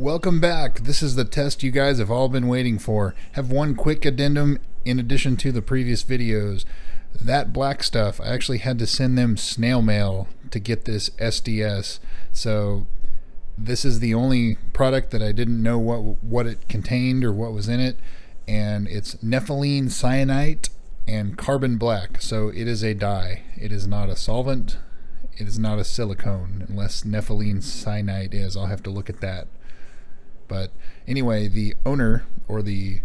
Welcome back. This is the test you guys have all been waiting for. Have one quick addendum in addition to the previous videos. That black stuff, I actually had to send them snail mail to get this SDS. So this is the only product that I didn't know what it contained or what was in it. And it's nepheline cyanite and carbon black. So it is a dye. It is not a solvent. It is not a silicone, unless nepheline cyanide is. I'll have to look at that. But anyway, the owner, or the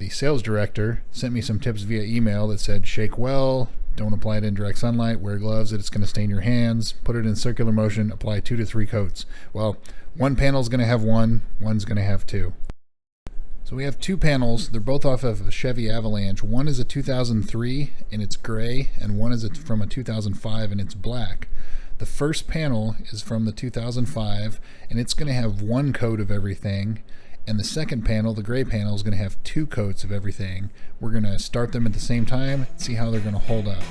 sales director, sent me some tips via email that said, shake well, don't apply it in direct sunlight, wear gloves, it's going to stain your hands, put it in circular motion, apply 2 to 3 coats. Well, one panel is going to have one's going to have 2. So we have 2 panels. They're both off of a Chevy Avalanche. One is a 2003 and it's gray, and one is from a 2005 and it's black. The first panel is from the 2005 and it's going to have 1 coat of everything, and the second panel, the gray panel, is going to have 2 coats of everything. We're going to start them at the same time and see how they're going to hold up.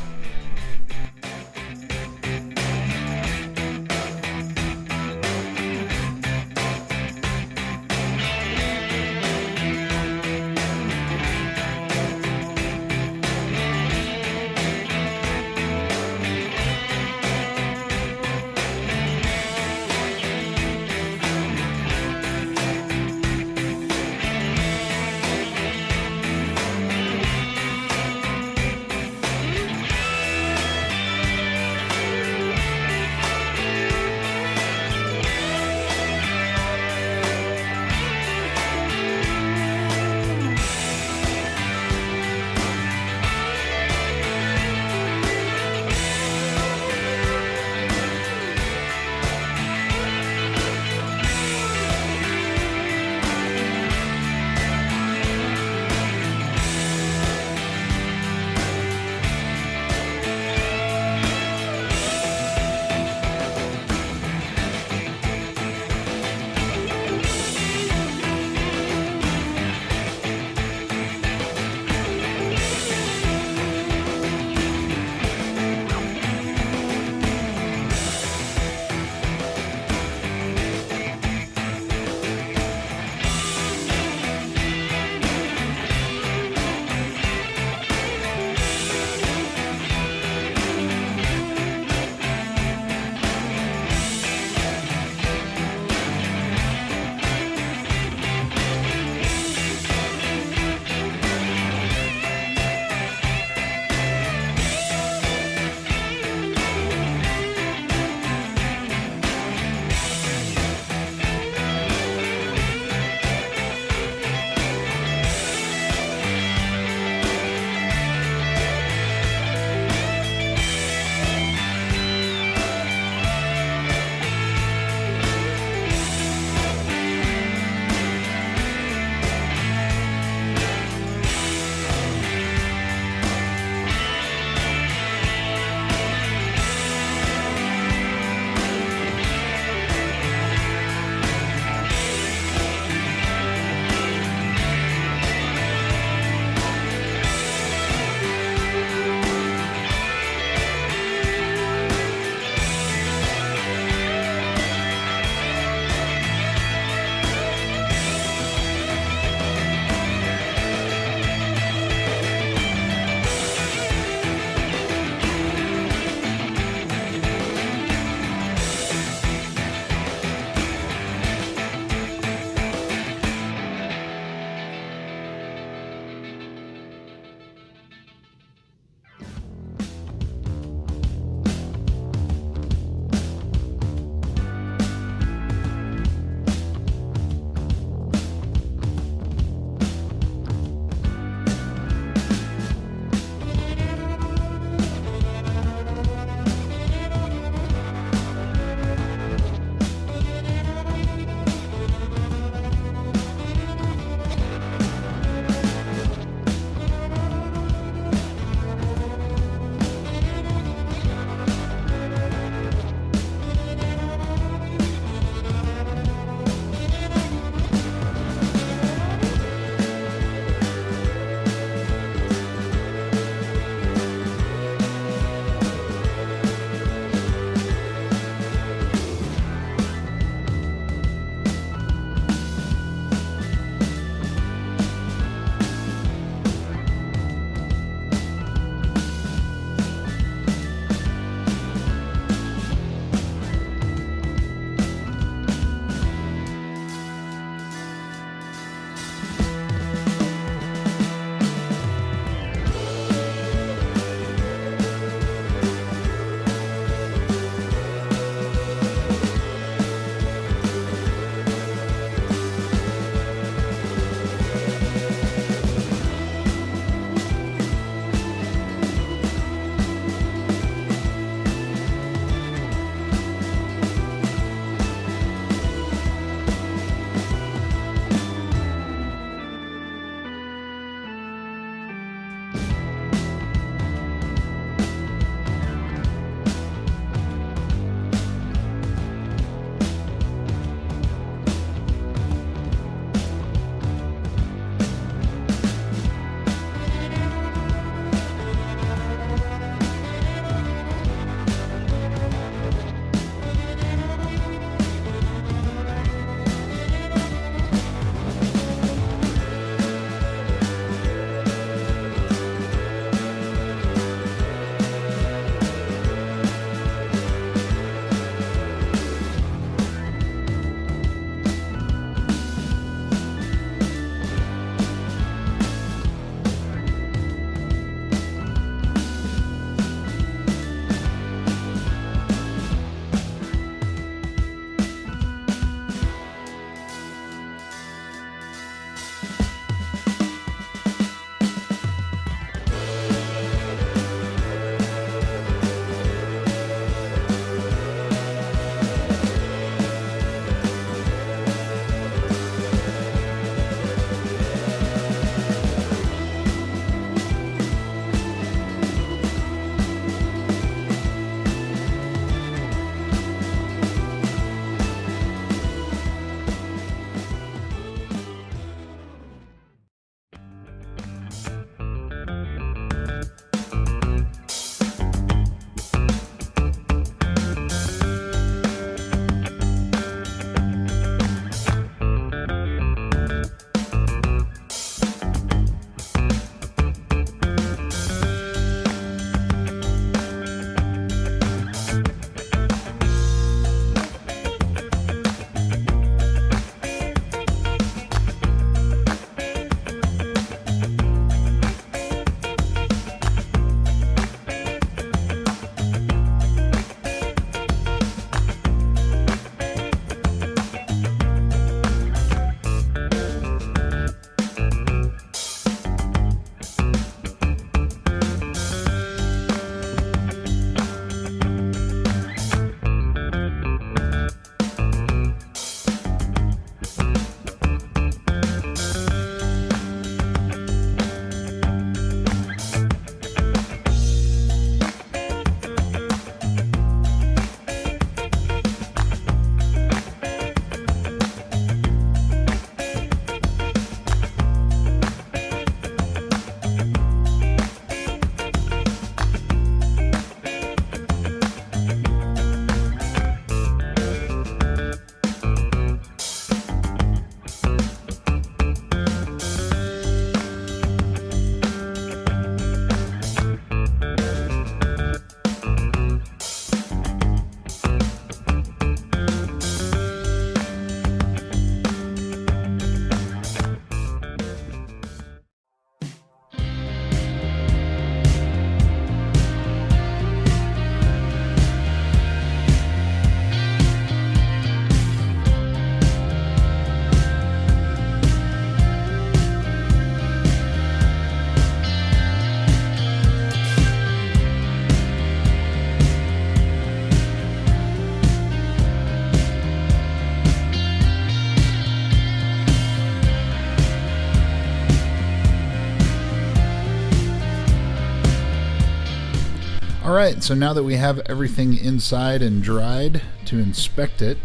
Alright, so now that we have everything inside and dried to inspect it,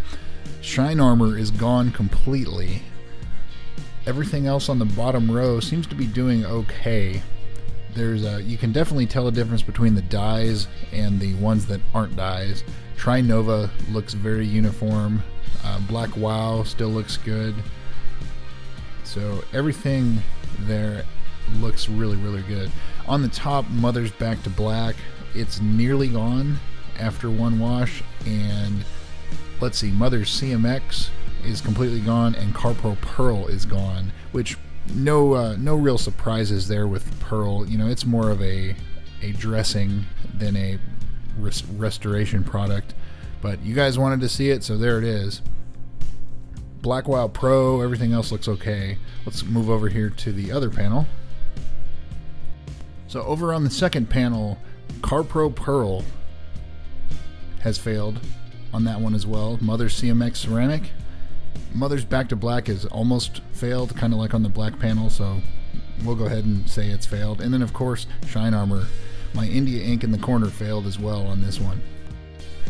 shine armor is gone completely. Everything else on the bottom row seems to be doing okay. You can definitely tell a difference between the dyes and the ones that aren't dyes. TriNova looks very uniform. BlackWow still looks good. So everything there looks really, really good. On the top, Mother's back to black. It's nearly gone after one wash, and let's see, Mother's CMX is completely gone, and Carpro Perl is gone, which no real surprises there with Pearl. You know, it's more of a dressing than a restoration product, but you guys wanted to see it, so there it is. BlackWow Pro, everything else looks okay. Let's move over here to the other panel. So over on the second panel, Carpro Perl has failed on that one as well. Mother's CMX ceramic. Mother's back to black is almost failed, kind of like on the black panel, so we'll go ahead and say it's failed. And then of course, shine armor. My India ink in the corner failed as well on this one.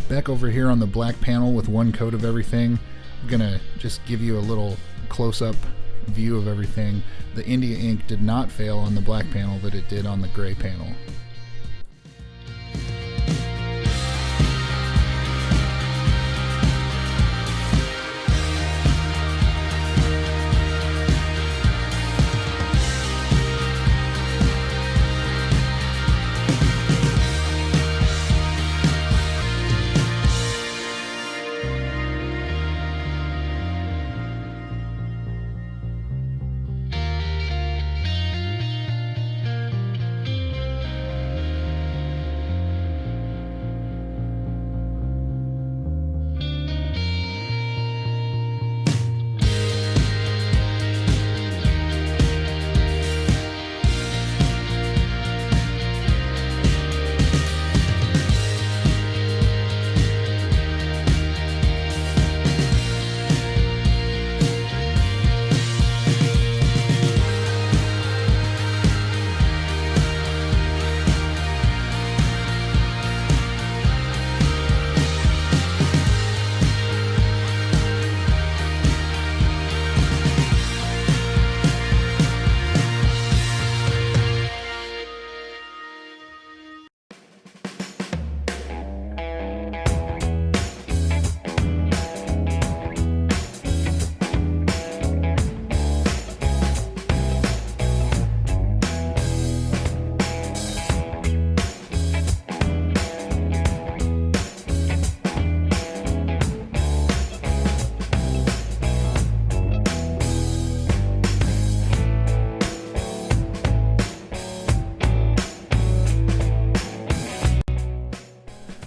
Back over here on the black panel with one coat of everything, I'm gonna just give you a little close-up view of everything. The India ink did not fail on the black panel, but it did on the gray panel.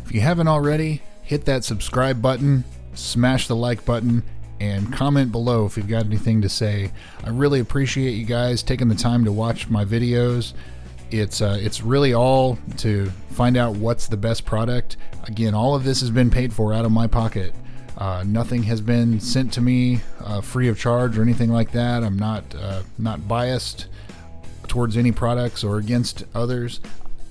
If you haven't already, hit that subscribe button, smash the like button, and comment below if you've got anything to say. I really appreciate you guys taking the time to watch my videos. It's really all to find out what's the best product. Again, all of this has been paid for out of my pocket. Nothing has been sent to me free of charge or anything like that. I'm not biased towards any products or against others.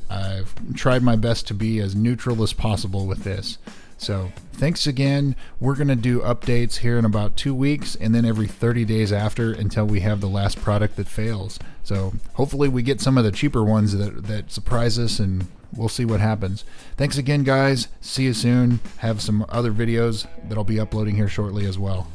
I've tried my best to be as neutral as possible with this. So thanks again. We're going to do updates here in about 2 weeks and then every 30 days after until we have the last product that fails. So hopefully we get some of the cheaper ones that surprise us, and we'll see what happens. Thanks again, guys. See you soon. Have some other videos that I'll be uploading here shortly as well.